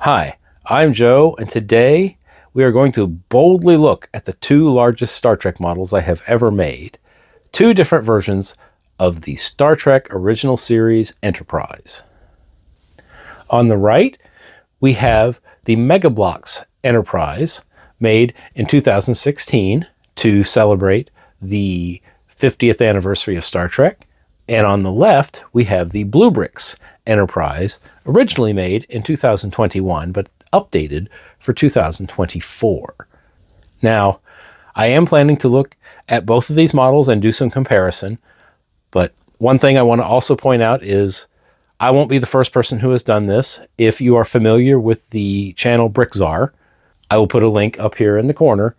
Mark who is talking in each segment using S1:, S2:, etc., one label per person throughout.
S1: Hi, I'm Joe, and today we are going to boldly look at the two largest Star Trek models I have ever made. Two different versions of the Star Trek original series Enterprise. On the right, we have the Mega Bloks Enterprise, made in 2016 to celebrate the 50th anniversary of Star Trek. And on the left, we have the BlueBrixx Enterprise, originally made in 2021, but updated for 2024. Now, I am planning to look at both of these models and do some comparison, but one thing I want to also point out is I won't be the first person who has done this. If you are familiar with the channel BlueBrixx, I will put a link up here in the corner.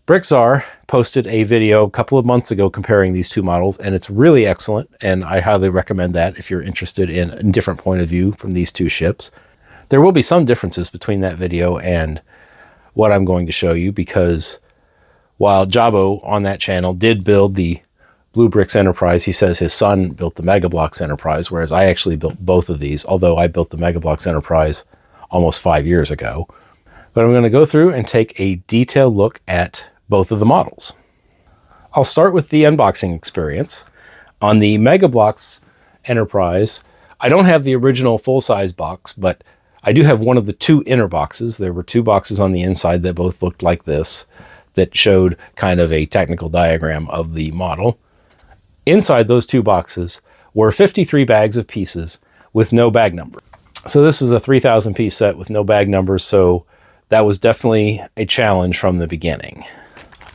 S1: BlueBrixx posted a video a couple of months ago comparing these two models, and it's really excellent, and I highly recommend that if you're interested in a different point of view from these two ships. There will be some differences between that video and what I'm going to show you, because while Jabo on that channel did build the BlueBrixx Enterprise, he says his son built the Mega Bloks Enterprise, whereas I actually built both of these, although I built the Mega Bloks Enterprise almost 5 years ago. But I'm going to go through and take a detailed look at both of the models. I'll start with the unboxing experience. On the Mega Bloks Enterprise, I don't have the original full-size box, but I do have one of the two inner boxes. There were two boxes on the inside that both looked like this, that showed kind of a technical diagram of the model. Inside those two boxes were 53 bags of pieces with no bag number. So this was a 3,000 piece set with no bag numbers, so that was definitely a challenge from the beginning.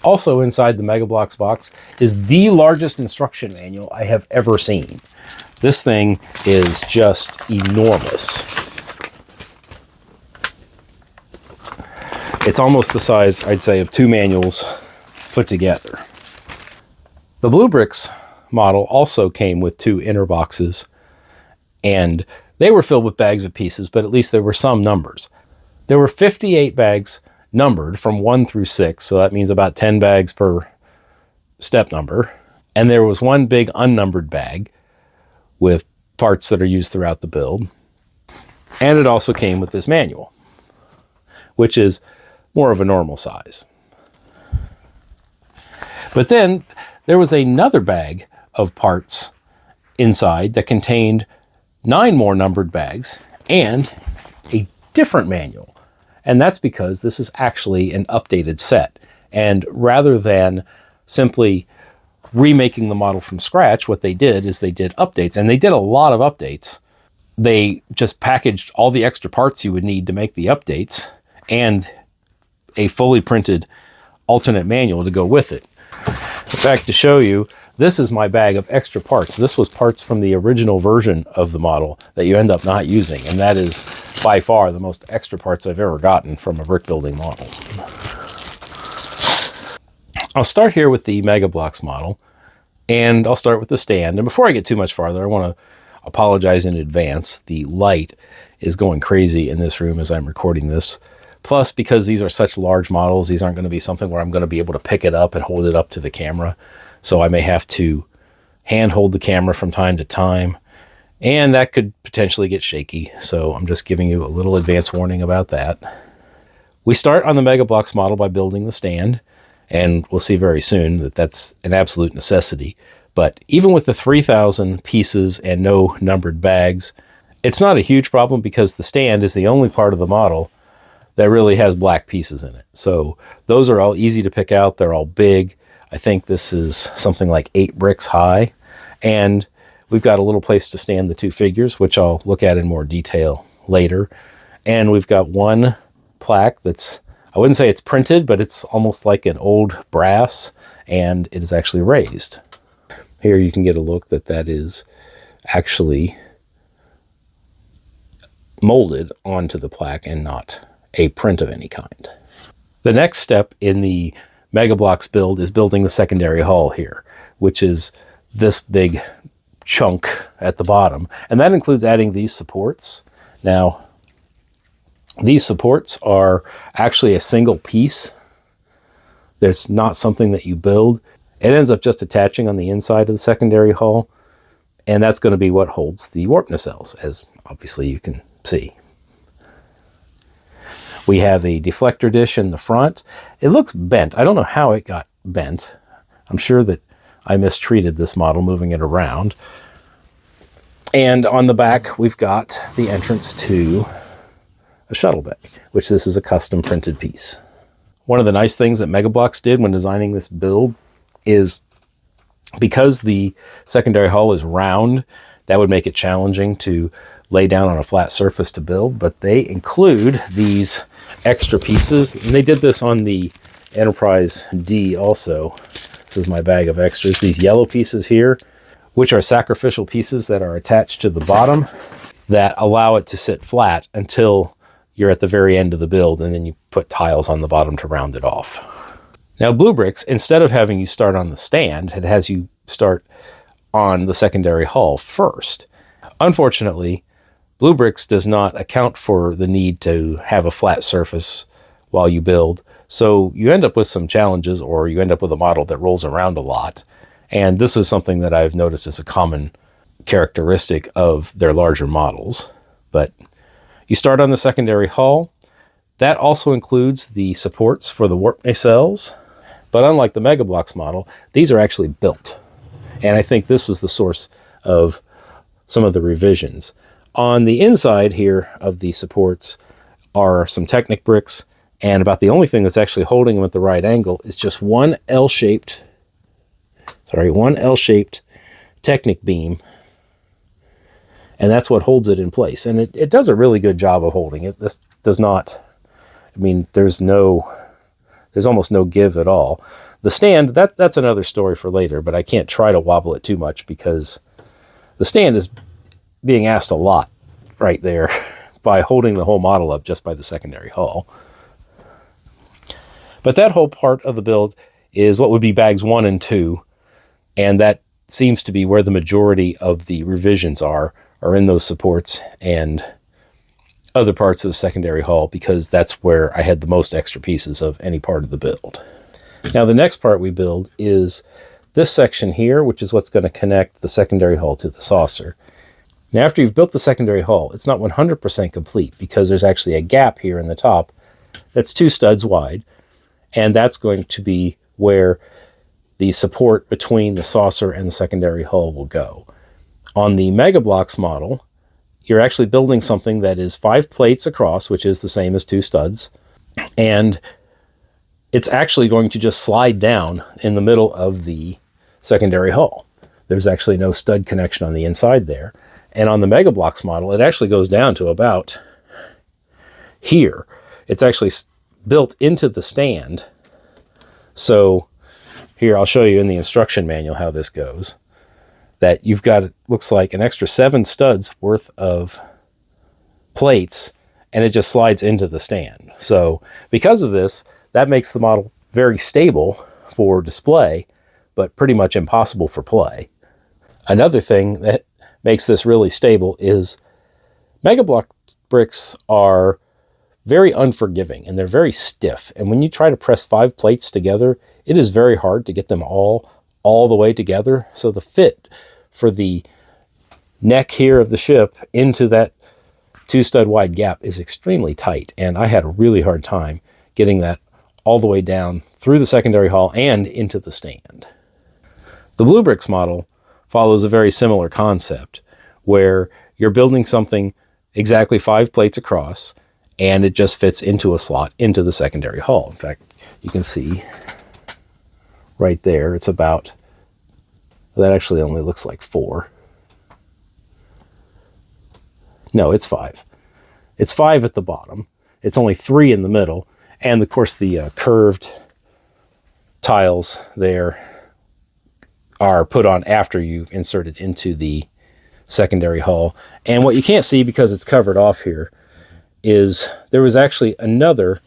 S1: Also inside the Mega Bloks box is the largest instruction manual I have ever seen. This thing is just enormous. It's almost the size, I'd say, of two manuals put together. The BlueBrixx model also came with two inner boxes, and they were filled with bags of pieces, but at least there were some numbers. There were 58 bags numbered from 1 through 6, so that means about 10 bags per step number. And there was one big unnumbered bag with parts that are used throughout the build. And it also came with this manual, which is more of a normal size. But then there was another bag of parts inside that contained 9 more numbered bags and a different manual. And that's because this is actually an updated set. And rather than simply remaking the model from scratch, what they did is they did updates, and they did a lot of updates. They just packaged all the extra parts you would need to make the updates and a fully printed alternate manual to go with it. In fact, to show you, this is my bag of extra parts. This was parts from the original version of the model that you end up not using, and that is by far the most extra parts I've ever gotten from a brick building model. I'll start here with the Mega Bloks model, and I'll start with the stand. And before I get too much farther, I want to apologize in advance. The light is going crazy in this room as I'm recording this. Plus, because these are such large models, these aren't going to be something where I'm going to be able to pick it up and hold it up to the camera. So I may have to hand hold the camera from time to time, and that could potentially get shaky. So I'm just giving you a little advance warning about that. We start on the Mega Bloks model by building the stand, and we'll see very soon that that's an absolute necessity. But even with the 3,000 pieces and no numbered bags, it's not a huge problem because the stand is the only part of the model that really has black pieces in it. So those are all easy to pick out. They're all big. I think this is something like 8 bricks high. And we've got a little place to stand the two figures, which I'll look at in more detail later. And we've got one plaque that's, I wouldn't say it's printed, but it's almost like an old brass, and it is actually raised. Here you can get a look that is actually molded onto the plaque and not a print of any kind. The next step in the Mega Bloks build is building the secondary hull here, which is this big chunk at the bottom. And that includes adding these supports. Now, these supports are actually a single piece. There's not something that you build. It ends up just attaching on the inside of the secondary hull, and that's going to be what holds the warp nacelles, as obviously you can see. We have a deflector dish in the front. It looks bent. I don't know how it got bent. I'm sure that I mistreated this model moving it around. And on the back, we've got the entrance to a shuttle bay, which this is a custom printed piece. One of the nice things that Bloks did when designing this build is, because the secondary hull is round, that would make it challenging to lay down on a flat surface to build, but they include these extra pieces. And they did this on the Enterprise D also. This is my bag of extras. These yellow pieces here, which are sacrificial pieces that are attached to the bottom that allow it to sit flat until you're at the very end of the build, and then you put tiles on the bottom to round it off. Now BlueBrixx, instead of having you start on the stand, it has you start on the secondary hull first. Unfortunately, BlueBrixx does not account for the need to have a flat surface while you build, so you end up with some challenges, or you end up with a model that rolls around a lot. And this is something that I've noticed as a common characteristic of their larger models. But you start on the secondary hull. That also includes the supports for the warp nacelles. But unlike the Bloks model, these are actually built. And I think this was the source of some of the revisions. On the inside here of the supports are some Technic bricks, and about the only thing that's actually holding them at the right angle is just one L-shaped Technic beam, and that's what holds it in place. And it does a really good job of holding it. This does not, I mean, there's almost no give at all. The stand, that's another story for later, but I can't try to wobble it too much because the stand is being asked a lot right there by holding the whole model up just by the secondary hull. But that whole part of the build is what would be bags 1 and 2, and that seems to be where the majority of the revisions are in those supports and other parts of the secondary hull, because that's where I had the most extra pieces of any part of the build. Now the next part we build is this section here, which is what's going to connect the secondary hull to the saucer. Now after you've built the secondary hull, it's not 100% complete, because there's actually a gap here in the top that's 2 studs wide, and that's going to be where the support between the saucer and the secondary hull will go. On the Bloks model, you're actually building something that is 5 plates across, which is the same as 2 studs, and it's actually going to just slide down in the middle of the secondary hull. There's actually no stud connection on the inside there. And on the Bloks model, it actually goes down to about here. It's actually built into the stand. So here, I'll show you in the instruction manual how this goes. That you've got, it looks like, an extra 7 studs worth of plates, and it just slides into the stand. So because of this, that makes the model very stable for display, but pretty much impossible for play. Another thing that makes this really stable is BlueBrixx are very unforgiving, and they're very stiff. And when you try to press 5 plates together, it is very hard to get them all the way together. So the fit for the neck here of the ship into that 2 stud wide gap is extremely tight. And I had a really hard time getting that all the way down through the secondary hull and into the stand. The BlueBrixx model follows a very similar concept, where you're building something exactly 5 plates across, and it just fits into a slot into the secondary hull. In fact, you can see right there, it's about, that actually only looks like 4. No, it's 5. It's 5 at the bottom. It's only 3 in the middle. And of course the curved tiles there are put on after you insert it into the secondary hull. And what you can't see because it's covered off here is there was actually another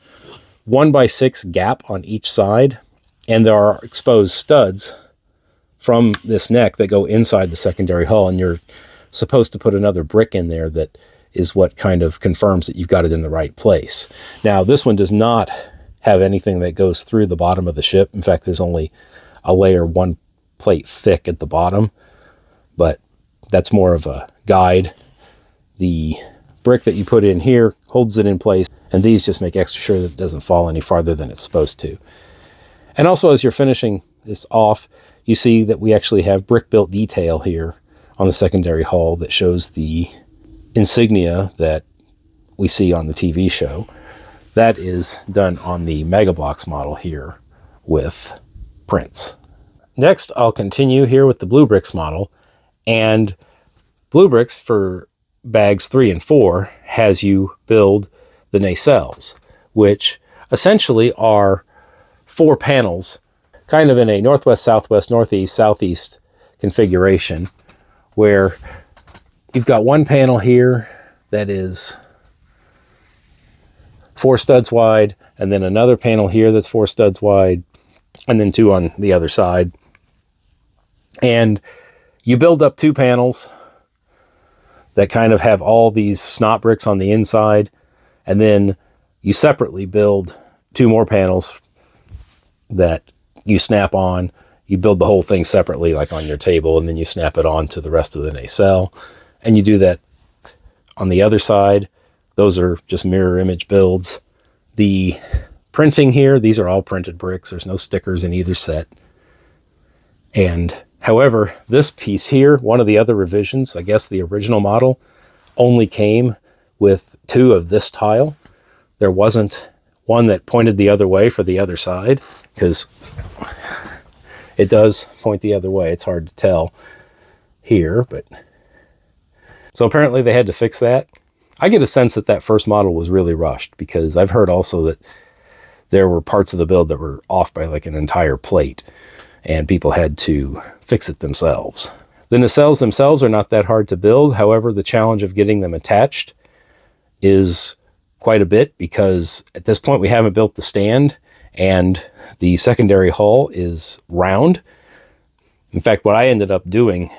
S1: 1x6 gap on each side, and there are exposed studs from this neck that go inside the secondary hull, and you're supposed to put another brick in there that is what kind of confirms that you've got it in the right place. Now this one does not have anything that goes through the bottom of the ship. In fact, there's only a layer 1 plate thick at the bottom, but that's more of a guide. The brick that you put in here holds it in place, and these just make extra sure that it doesn't fall any farther than it's supposed to. And also, as you're finishing this off, you see that we actually have brick-built detail here on the secondary hull that shows the insignia that we see on the TV show. That is done on the Mega Bloks model here with prints. Next, I'll continue here with the BlueBrixx model, and BlueBrixx for bags 3 and 4 has you build the nacelles, which essentially are 4 panels, kind of in a northwest, southwest, northeast, southeast configuration, where you've got one panel here that is 4 studs wide, and then another panel here that's 4 studs wide, and then 2 on the other side. And you build up 2 panels that kind of have all these snot bricks on the inside, and then you separately build 2 more panels that you snap on. You build the whole thing separately, like on your table, and then you snap it on to the rest of the nacelle. And you do that on the other side. Those are just mirror image builds. The printing here, these are all printed bricks. There's no stickers in either set. And however, this piece here, one of the other revisions, I guess the original model, only came with 2 of this tile. There wasn't one that pointed the other way for the other side, because it does point the other way. It's hard to tell here, but so apparently they had to fix that. I get a sense that that first model was really rushed, because I've heard also that there were parts of the build that were off by like an entire plate, and people had to fix it themselves. The nacelles themselves are not that hard to build. However, the challenge of getting them attached is quite a bit, because at this point we haven't built the stand, and the secondary hull is round. In fact, what I ended up doing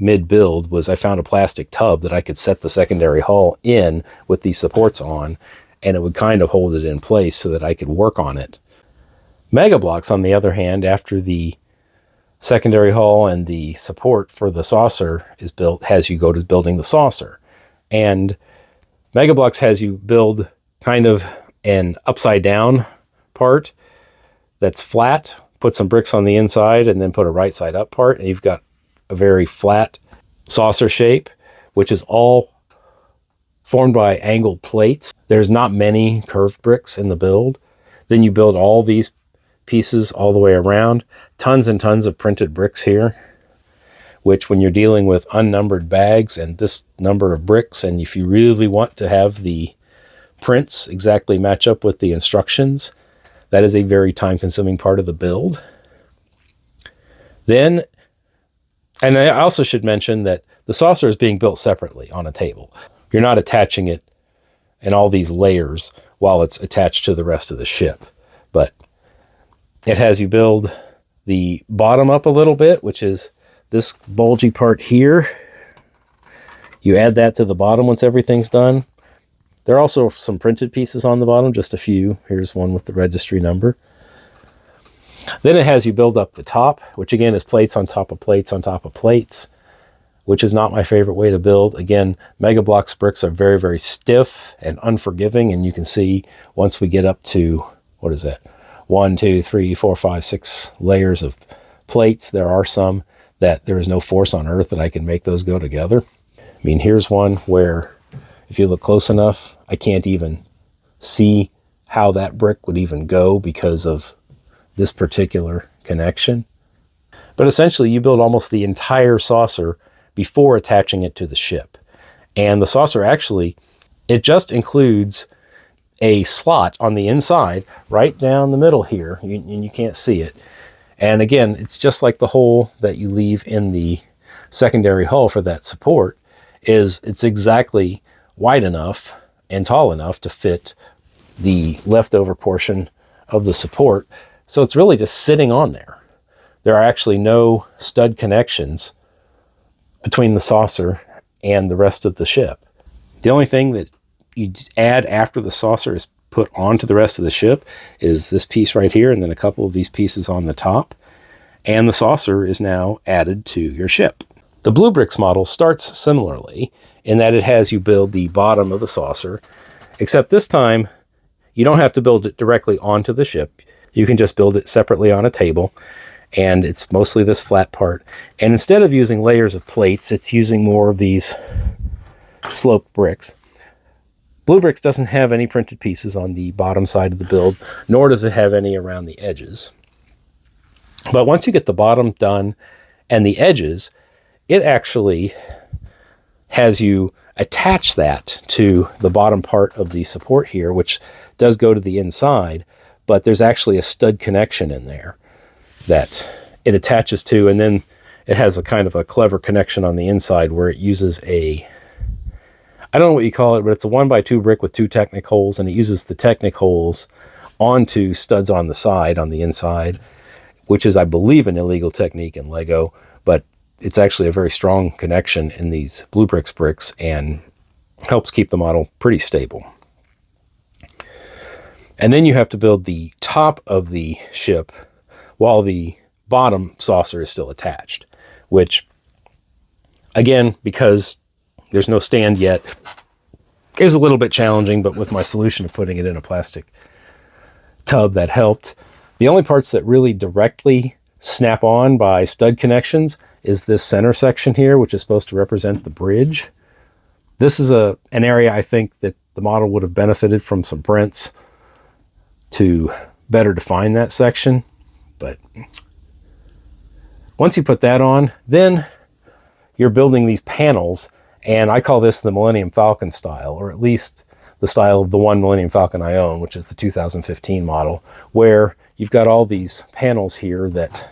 S1: mid-build was I found a plastic tub that I could set the secondary hull in with these supports on, and it would kind of hold it in place so that I could work on it. Mega Bloks, on the other hand, after the secondary hull and the support for the saucer is built, has you go to building the saucer. And Mega Bloks has you build kind of an upside down part that's flat, put some bricks on the inside, and then put a right side up part, and you've got a very flat saucer shape, which is all formed by angled plates. There's not many curved bricks in the build. Then you build all these pieces all the way around. Tons and tons of printed bricks here, which when you're dealing with unnumbered bags and this number of bricks, and if you really want to have the prints exactly match up with the instructions, that is a very time-consuming part of the build. Then, and I also should mention that the saucer is being built separately on a table. You're not attaching it in all these layers while it's attached to the rest of the ship. But it has you build the bottom up a little bit, which is this bulgy part here. You add that to the bottom once everything's done. There are also some printed pieces on the bottom, just a few. Here's one with the registry number. Then it has you build up the top, which again is plates on top of plates on top of plates, which is not my favorite way to build. Again, Mega Bloks bricks are very, very stiff and unforgiving, and you can see once we get up to, what is that? 1, 2, 3, 4, 5, 6 layers of plates, there are some that there is no force on earth that I can make those go together. I mean, here's one where if you look close enough, I can't even see how that brick would even go because of this particular connection. But essentially you build almost the entire saucer before attaching it to the ship. And the saucer actually, it just includes a slot on the inside right down the middle here, and you can't see it. And again, it's just like the hole that you leave in the secondary hull for that support. It's exactly wide enough and tall enough to fit the leftover portion of the support. So it's really just sitting on there. There are actually no stud connections between the saucer and the rest of the ship. The only thing that you add after the saucer is put onto the rest of the ship is this piece right here, and then a couple of these pieces on the top. And the saucer is now added to your ship. The BlueBrixx model starts similarly in that it has you build the bottom of the saucer, Except this time, you don't have to build it directly onto the ship. You can just build it separately on a table, and it's mostly this flat part. And instead of using layers of plates, it's using more of these sloped bricks. BlueBrixx doesn't have any printed pieces on the bottom side of the build, nor does it have any around the edges. But once you get the bottom done and the edges, it actually has you attach that to the bottom part of the support here, which does go to the inside, but there's actually a stud connection in there that it attaches to, and then it has a kind of a clever connection on the inside where it uses a, I don't know what you call it, but it's a 1x2 brick with 2 Technic holes, and it uses the Technic holes onto studs on the side, on the inside, which is, I believe, an illegal technique in Lego, but it's actually a very strong connection in these BlueBrixx bricks and helps keep the model pretty stable. And then you have to build the top of the ship while the bottom saucer is still attached, which, again, because there's no stand yet, is a little bit challenging, but with my solution of putting it in a plastic tub, that helped. The only parts that really directly snap on by stud connections is this center section here, which is supposed to represent the bridge. This is an area I think that the model would have benefited from some prints to better define that section. But once you put that on, then you're building these panels, and I call this the Millennium Falcon style, or at least the style of the one Millennium Falcon I own, which is the 2015 model, where you've got all these panels here that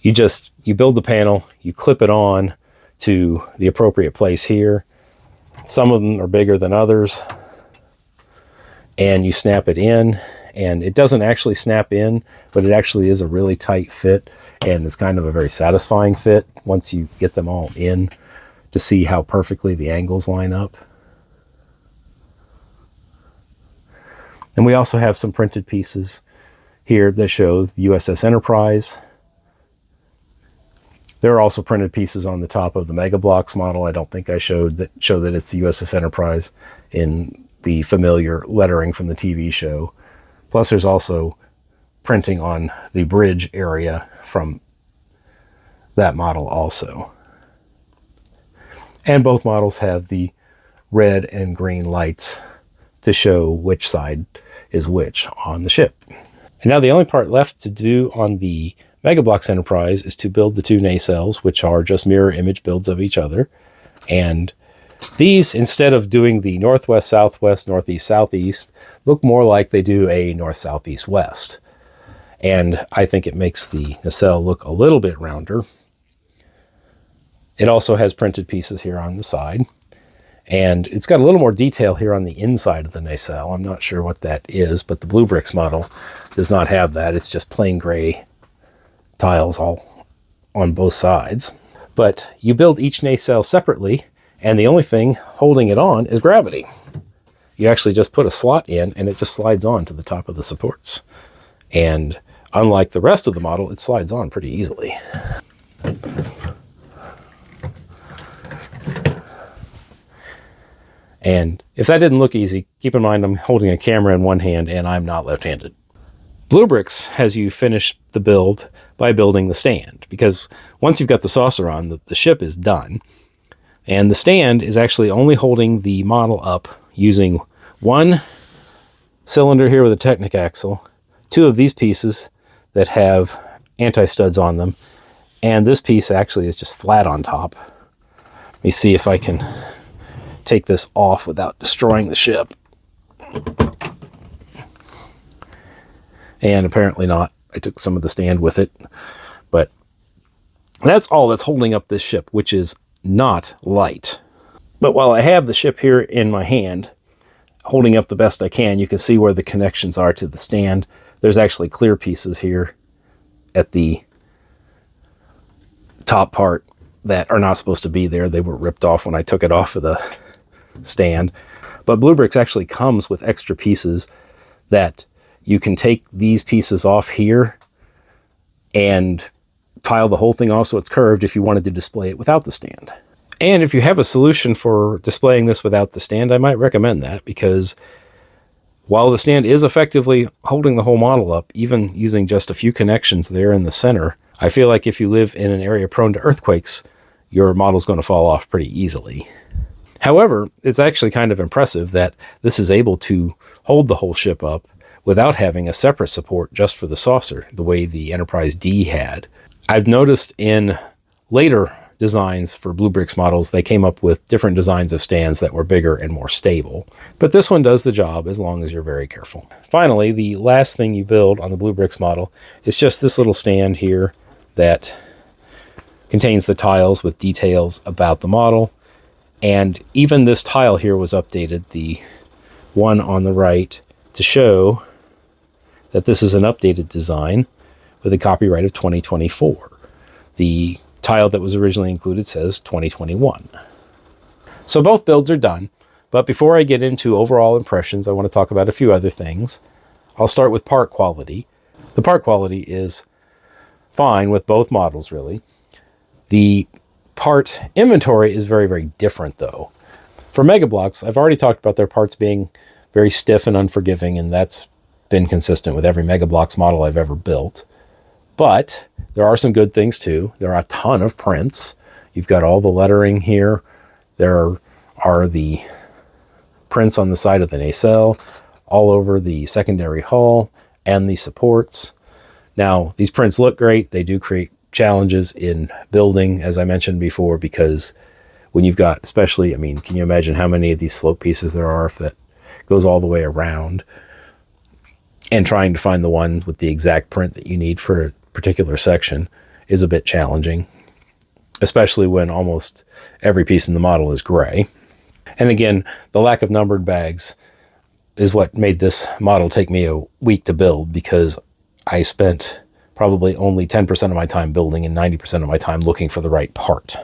S1: you build the panel, you clip it on to the appropriate place here. Some of them are bigger than others, and you snap it in, and it doesn't actually snap in, but it actually is a really tight fit, and it's kind of a very satisfying fit once you get them all in to see how perfectly the angles line up. And we also have some printed pieces here that show the USS Enterprise. There are also printed pieces on the top of the Mega Bloks model. I don't think I show that it's the USS Enterprise in the familiar lettering from the TV show. Plus there's also printing on the bridge area from that model also. And both models have the red and green lights to show which side is which on the ship. And now the only part left to do on the Mega Bloks Enterprise is to build the 2 nacelles, which are just mirror image builds of each other. And these, instead of doing the northwest, southwest, northeast, southeast, look more like they do a north, south, east, west. And I think it makes the nacelle look a little bit rounder. It also has printed pieces here on the side. And it's got a little more detail here on the inside of the nacelle. I'm not sure what that is, but the BlueBrixx model does not have that. It's just plain gray tiles all on both sides. But you build each nacelle separately, and the only thing holding it on is gravity. You actually just put a slot in, and it just slides on to the top of the supports. And unlike the rest of the model, it slides on pretty easily. And if that didn't look easy, keep in mind I'm holding a camera in one hand and I'm not left-handed. BlueBrixx has you finish the build by building the stand, because once you've got the saucer on, the ship is done. And the stand is actually only holding the model up using one cylinder here with a Technic axle, 2 of these pieces that have anti-studs on them, and this piece actually is just flat on top. Let me see if I can take this off without destroying the ship. And apparently not. I took some of the stand with it. But that's all that's holding up this ship, which is not light. But while I have the ship here in my hand, holding up the best I can, you can see where the connections are to the stand. There's actually clear pieces here at the top part that are not supposed to be there. They were ripped off when I took it off of the stand. But BlueBrixx actually comes with extra pieces that you can take these pieces off here and tile the whole thing off so it's curved if you wanted to display it without the stand. And if you have a solution for displaying this without the stand, I might recommend that, because while the stand is effectively holding the whole model up, even using just a few connections there in the center, I feel like if you live in an area prone to earthquakes, your model's going to fall off pretty easily. However, it's actually kind of impressive that this is able to hold the whole ship up without having a separate support just for the saucer, the way the Enterprise D had. I've noticed in later designs for BlueBrixx models, they came up with different designs of stands that were bigger and more stable. But this one does the job as long as you're very careful. Finally, the last thing you build on the BlueBrixx model is just this little stand here that contains the tiles with details about the model. And even this tile here was updated, the one on the right, to show that this is an updated design with a copyright of 2024. The tile that was originally included says 2021. So both builds are done, but before I get into overall impressions, I want to talk about a few other things. I'll start with part quality. The part quality is fine with both models, really. The part inventory is very, very different, though. For Mega Bloks, I've already talked about their parts being very stiff and unforgiving, and that's been consistent with every Mega Bloks model I've ever built. But there are some good things too. There are a ton of prints. You've got all the lettering here. There are the prints on the side of the nacelle, all over the secondary hull and the supports. Now, these prints look great. They do create challenges in building, as I mentioned before, because when you've got, especially, I mean, can you imagine how many of these slope pieces there are if that goes all the way around? And trying to find the ones with the exact print that you need for a particular section is a bit challenging, especially when almost every piece in the model is gray. And again, the lack of numbered bags is what made this model take me a week to build, because I spent probably only 10% of my time building and 90% of my time looking for the right part.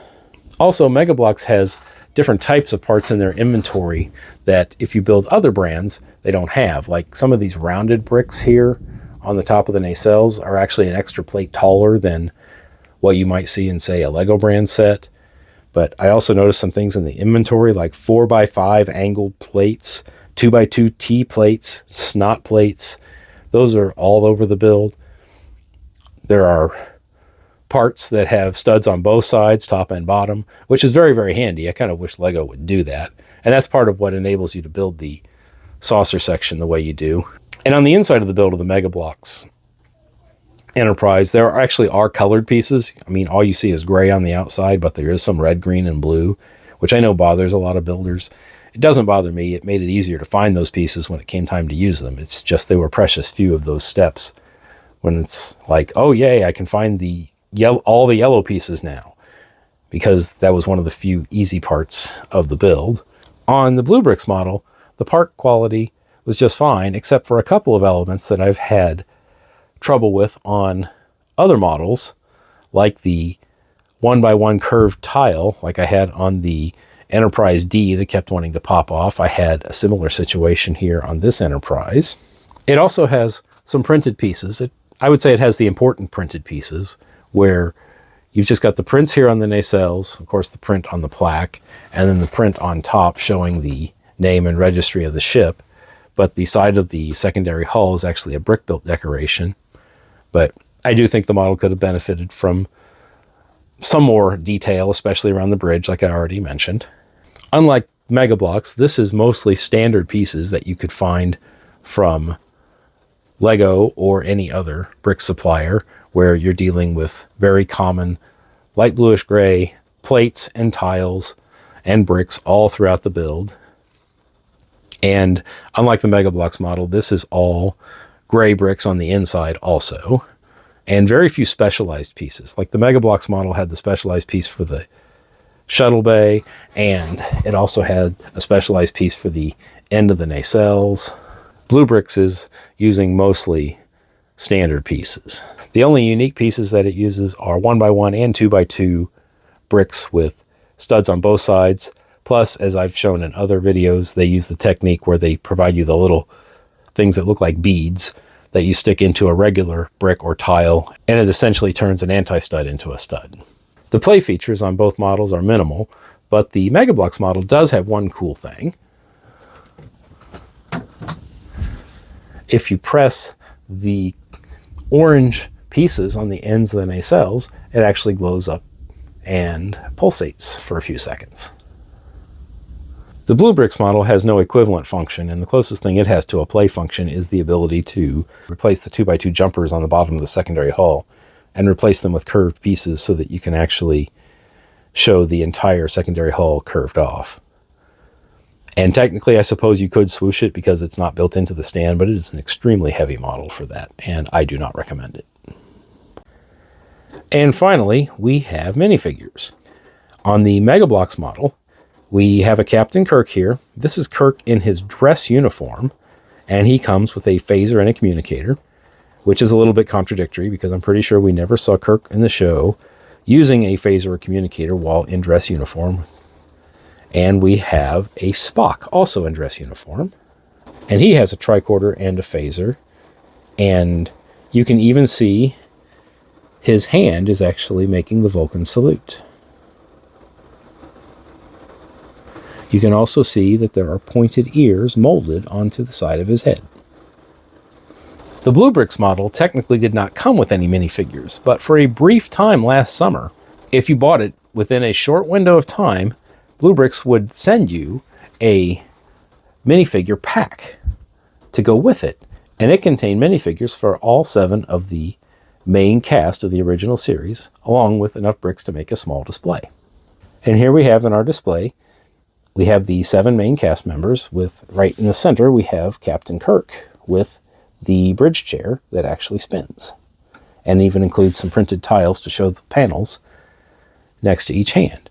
S1: Also, Mega Bloks has different types of parts in their inventory that if you build other brands, they don't have. Like some of these rounded bricks here on the top of the nacelles are actually an extra plate taller than what you might see in, say, a Lego brand set. But I also noticed some things in the inventory, like 4x5 angled plates, 2x2 T-plates, snot plates. Those are all over the build. There are parts that have studs on both sides, top and bottom, which is very, very handy. I kind of wish Lego would do that. And that's part of what enables you to build the saucer section the way you do. And on the inside of the build of the Mega Bloks Enterprise, there actually are colored pieces. I mean, all you see is gray on the outside, but there is some red, green, and blue, which I know bothers a lot of builders. It doesn't bother me. It made it easier to find those pieces when it came time to use them. It's just they were precious few of those steps when it's like, oh, yay, I can find all the yellow pieces now, because that was one of the few easy parts of the build. On the BlueBrixx model, the part quality was just fine, except for a couple of elements that I've had trouble with on other models, like the 1x1 curved tile, like I had on the Enterprise D that kept wanting to pop off. I had a similar situation here on this Enterprise. It also has some printed pieces. I would say it has the important printed pieces, where you've just got the prints here on the nacelles, of course the print on the plaque, and then the print on top showing the name and registry of the ship. But the side of the secondary hull is actually a brick-built decoration. But I do think the model could have benefited from some more detail, especially around the bridge, like I already mentioned. Unlike Mega Bloks, this is mostly standard pieces that you could find from Lego or any other brick supplier, where you're dealing with very common light bluish gray plates and tiles and bricks all throughout the build. And unlike the Mega Bloks model, this is all gray bricks on the inside also, and very few specialized pieces. Like the Mega Bloks model had the specialized piece for the shuttle bay, and it also had a specialized piece for the end of the nacelles. BlueBrixx is using mostly standard pieces. The only unique pieces that it uses are 1x1 and 2x2 bricks with studs on both sides. Plus, as I've shown in other videos, they use the technique where they provide you the little things that look like beads that you stick into a regular brick or tile, and it essentially turns an anti-stud into a stud. The play features on both models are minimal, But the Mega Bloks model does have one cool thing. If you press the orange pieces on the ends of the nacelles, it actually glows up and pulsates for a few seconds. The BlueBrixx model has no equivalent function, and the closest thing it has to a play function is the ability to replace the 2x2 jumpers on the bottom of the secondary hull and replace them with curved pieces so that you can actually show the entire secondary hull curved off. And technically, I suppose you could swoosh it because it's not built into the stand, but it is an extremely heavy model for that, and I do not recommend it. And finally, we have minifigures. On the Mega Bloks model, we have a Captain Kirk here. This is Kirk in his dress uniform, and he comes with a phaser and a communicator, which is a little bit contradictory because I'm pretty sure we never saw Kirk in the show using a phaser or communicator while in dress uniform. And we have a Spock also in dress uniform, and he has a tricorder and a phaser, and you can even see his hand is actually making the Vulcan salute. You can also see that there are pointed ears molded onto the side of his head. The BlueBrixx model technically did not come with any minifigures, but for a brief time last summer, if you bought it within a short window of time, BlueBrixx would send you a minifigure pack to go with it, and it contained minifigures for all 7 of the main cast of the original series, along with enough bricks to make a small display. And here we have in our display, we have the 7 main cast members with, right in the center, we have Captain Kirk with the bridge chair that actually spins, and even includes some printed tiles to show the panels next to each hand.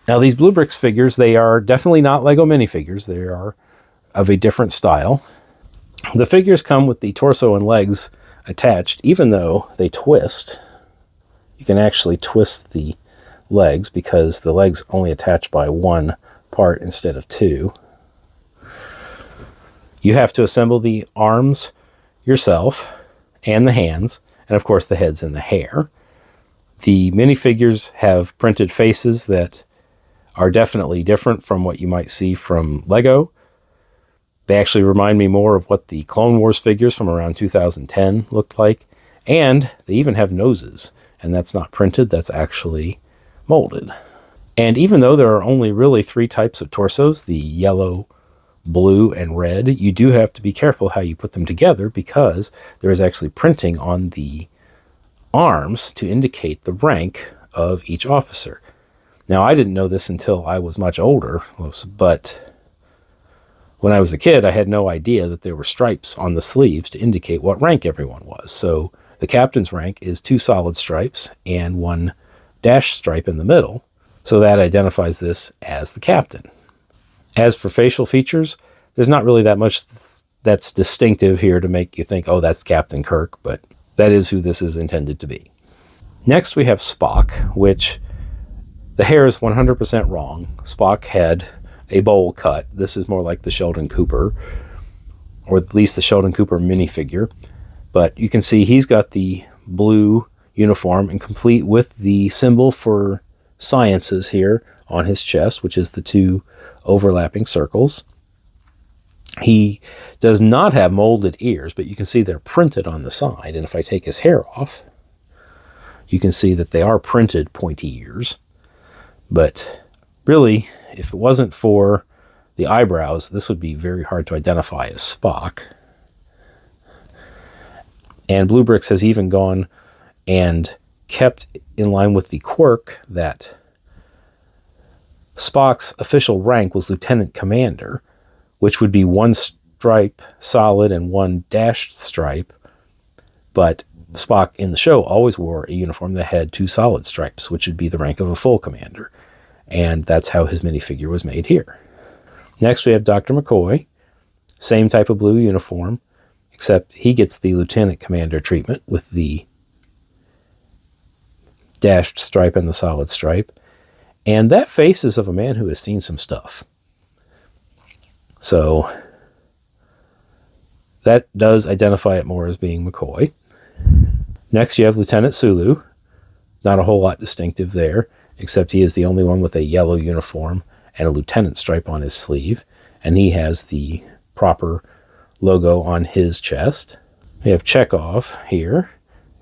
S1: Now these BlueBrixx figures, they are definitely not Lego minifigures. They are of a different style. The figures come with the torso and legs attached, even though they twist. You can actually twist the legs because the legs only attach by one part instead of 2. You have to assemble the arms yourself and the hands, and of course the heads and the hair. The minifigures have printed faces that are definitely different from what you might see from Lego. They actually remind me more of what the Clone Wars figures from around 2010 looked like, and they even have noses, and that's not printed, that's actually molded. And even though there are only really 3 types of torsos, the yellow, blue, and red, you do have to be careful how you put them together because there is actually printing on the arms to indicate the rank of each officer. Now, I didn't know this until I was much older, but when I was a kid, I had no idea that there were stripes on the sleeves to indicate what rank everyone was. So the captain's rank is 2 solid stripes and 1 dash stripe in the middle. So that identifies this as the captain. As for facial features, there's not really that much that's distinctive here to make you think, oh, that's Captain Kirk, but that is who this is intended to be. Next, we have Spock, which the hair is 100% wrong. Spock had a bowl cut. This is more like the Sheldon Cooper, or at least the Sheldon Cooper minifigure. But you can see he's got the blue uniform and complete with the symbol for sciences here on his chest, which is the 2 overlapping circles. He does not have molded ears, but you can see they're printed on the side. And if I take his hair off, you can see that they are printed pointy ears. But really, if it wasn't for the eyebrows, this would be very hard to identify as Spock. And BlueBrixx has even gone and kept in line with the quirk that Spock's official rank was Lieutenant Commander, which would be 1 stripe solid and 1 dashed stripe. But Spock in the show always wore a uniform that had 2 solid stripes, which would be the rank of a full commander. And that's how his minifigure was made here. Next we have Dr. McCoy. Same type of blue uniform, except he gets the Lieutenant Commander treatment with the dashed stripe and the solid stripe. And that face is of a man who has seen some stuff. So that does identify it more as being McCoy. Next you have Lieutenant Sulu. Not a whole lot distinctive there. except he is the only one with a yellow uniform and a lieutenant stripe on his sleeve, and he has the proper logo on his chest. We have Chekhov here,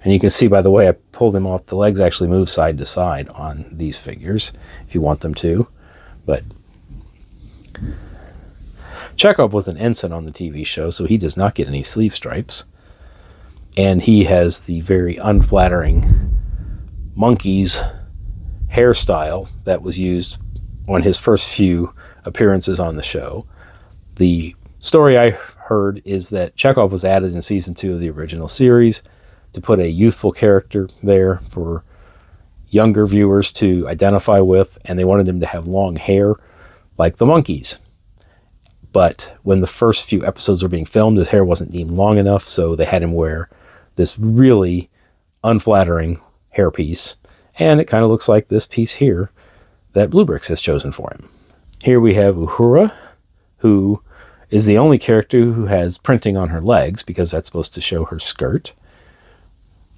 S1: and you can see by the way I pulled him off, the legs actually move side to side on these figures if you want them to. But Chekhov was an ensign on the TV show, so he does not get any sleeve stripes. And he has the very unflattering monkey's hairstyle that was used on his first few appearances on the show. The story I heard is that Chekhov was added in season 2 of the original series to put a youthful character there for younger viewers to identify with, and they wanted him to have long hair like the monkeys. But when the first few episodes were being filmed, his hair wasn't deemed long enough, so they had him wear this really unflattering hairpiece, and it kind of looks like this piece here that BlueBrixx has chosen for him. Here we have Uhura, who is the only character who has printing on her legs, because that's supposed to show her skirt.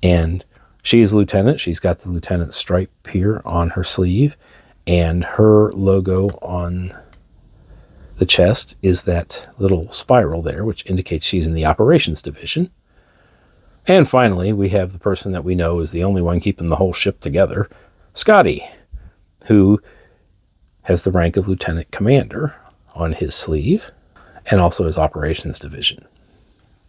S1: And she is lieutenant. She's got the lieutenant stripe here on her sleeve, and her logo on the chest is that little spiral there, which indicates she's in the operations division. And finally, we have the person that we know is the only one keeping the whole ship together, Scotty, who has the rank of lieutenant commander on his sleeve, and also his operations division.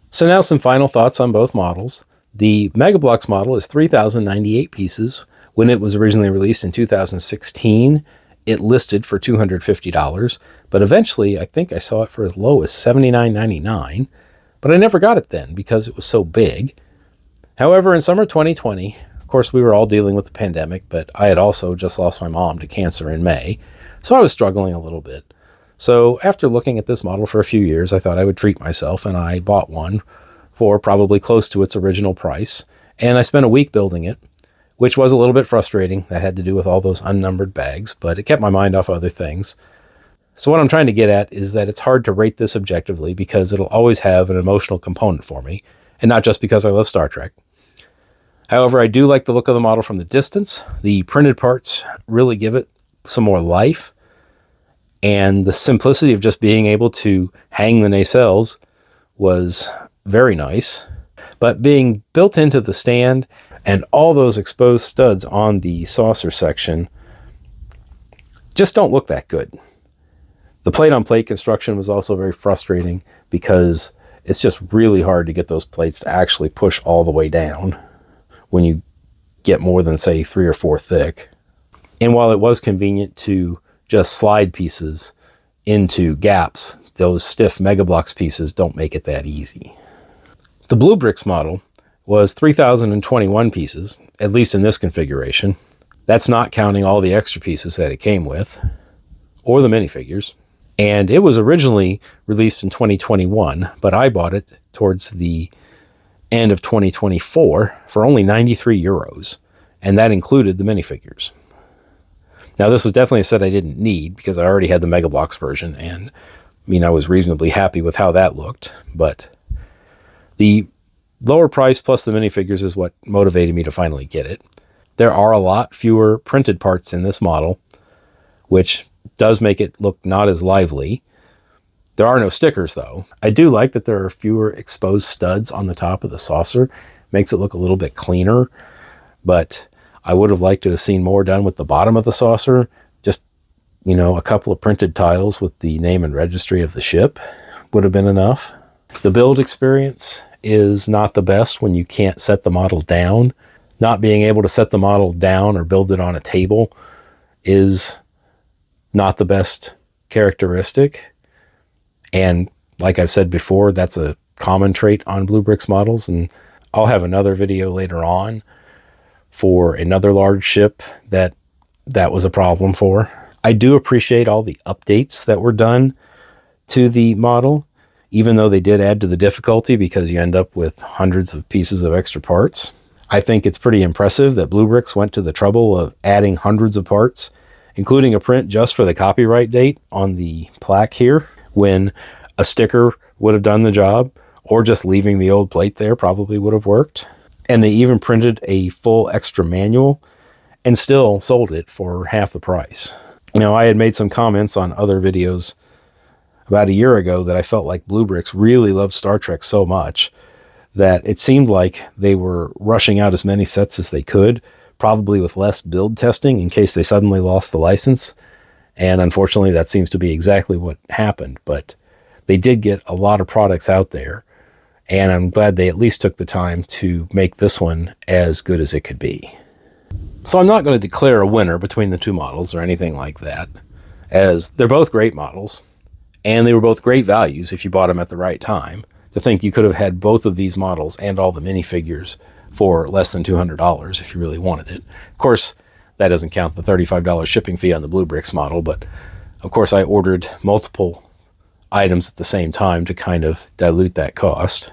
S1: So now some final thoughts on both models. The Mega Bloks model is 3,098 pieces. When it was originally released in 2016, it listed for $250, but eventually I think I saw it for as low as $79.99, but I never got it then because it was so big. However, in summer 2020, of course, we were all dealing with the pandemic, but I had also just lost my mom to cancer in May, so I was struggling a little bit. So after looking at this model for a few years, I thought I would treat myself, and I bought one for probably close to its original price, and I spent a week building it, which was a little bit frustrating. That had to do with all those unnumbered bags, but it kept my mind off other things. So what I'm trying to get at is that it's hard to rate this objectively because it'll always have an emotional component for me, and not just because I love Star Trek. However, I do like the look of the model from the distance. The printed parts really give it some more life, and the simplicity of just being able to hang the nacelles was very nice. But being built into the stand and all those exposed studs on the saucer section just don't look that good. The plate-on-plate construction was also very frustrating because it's just really hard to get those plates to actually push all the way down when you get more than, say, 3 or 4 thick. And while it was convenient to just slide pieces into gaps, those stiff Mega Bloks pieces don't make it that easy. The BlueBrixx model was 3,021 pieces, at least in this configuration. That's not counting all the extra pieces that it came with, or the minifigures. And it was originally released in 2021, but I bought it towards the end of 2024 for only 93 euros, and that included the minifigures. Now, this was definitely a set I didn't need because I already had the Mega Bloks version, and I mean, I was reasonably happy with how that looked, but the lower price plus the minifigures is what motivated me to finally get it. There are a lot fewer printed parts in this model, which does make it look not as lively. There are no stickers, though. I do like that there are fewer exposed studs on the top of the saucer. Makes it look a little bit cleaner, but I would have liked to have seen more done with the bottom of the saucer. Just, you know, a couple of printed tiles with the name and registry of the ship would have been enough. The build experience is not the best when you can't set the model down. Not being able to set the model down or build it on a table is not the best characteristic. And like I've said before, that's a common trait on BlueBrixx models, and I'll have another video later on for another large ship that was a problem for. I do appreciate all the updates that were done to the model, even though they did add to the difficulty because you end up with hundreds of pieces of extra parts. I think it's pretty impressive that BlueBrixx went to the trouble of adding hundreds of parts, including a print just for the copyright date on the plaque here, when a sticker would have done the job, or just leaving the old plate there probably would have worked. And they even printed a full extra manual and still sold it for half the price. Now, I had made some comments on other videos about a year ago that I felt like BlueBrixx really loved Star Trek so much that it seemed like they were rushing out as many sets as they could, probably with less build testing in case they suddenly lost the license. And unfortunately, that seems to be exactly what happened. But they did get a lot of products out there, and I'm glad they at least took the time to make this one as good as it could be. So I'm not going to declare a winner between the two models or anything like that, as they're both great models, and they were both great values if you bought them at the right time. To think you could have had both of these models and all the minifigures for less than $200 if you really wanted it. Of course, that doesn't count the $35 shipping fee on the BlueBrixx model, but of course I ordered multiple items at the same time to kind of dilute that cost.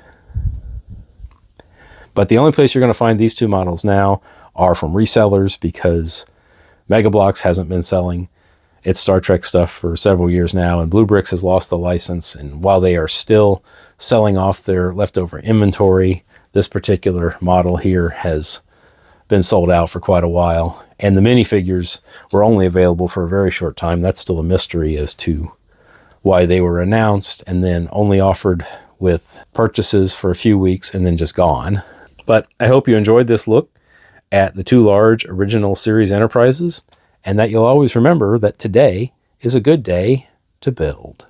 S1: But the only place you're going to find these two models now are from resellers, because Bloks hasn't been selling its Star Trek stuff for several years now, and BlueBrixx has lost the license. And while they are still selling off their leftover inventory, this particular model here has been sold out for quite a while. And the minifigures were only available for a very short time. That's still a mystery as to why they were announced and then only offered with purchases for a few weeks and then just gone. But I hope you enjoyed this look at the two large original series Enterprises, and that you'll always remember that today is a good day to build.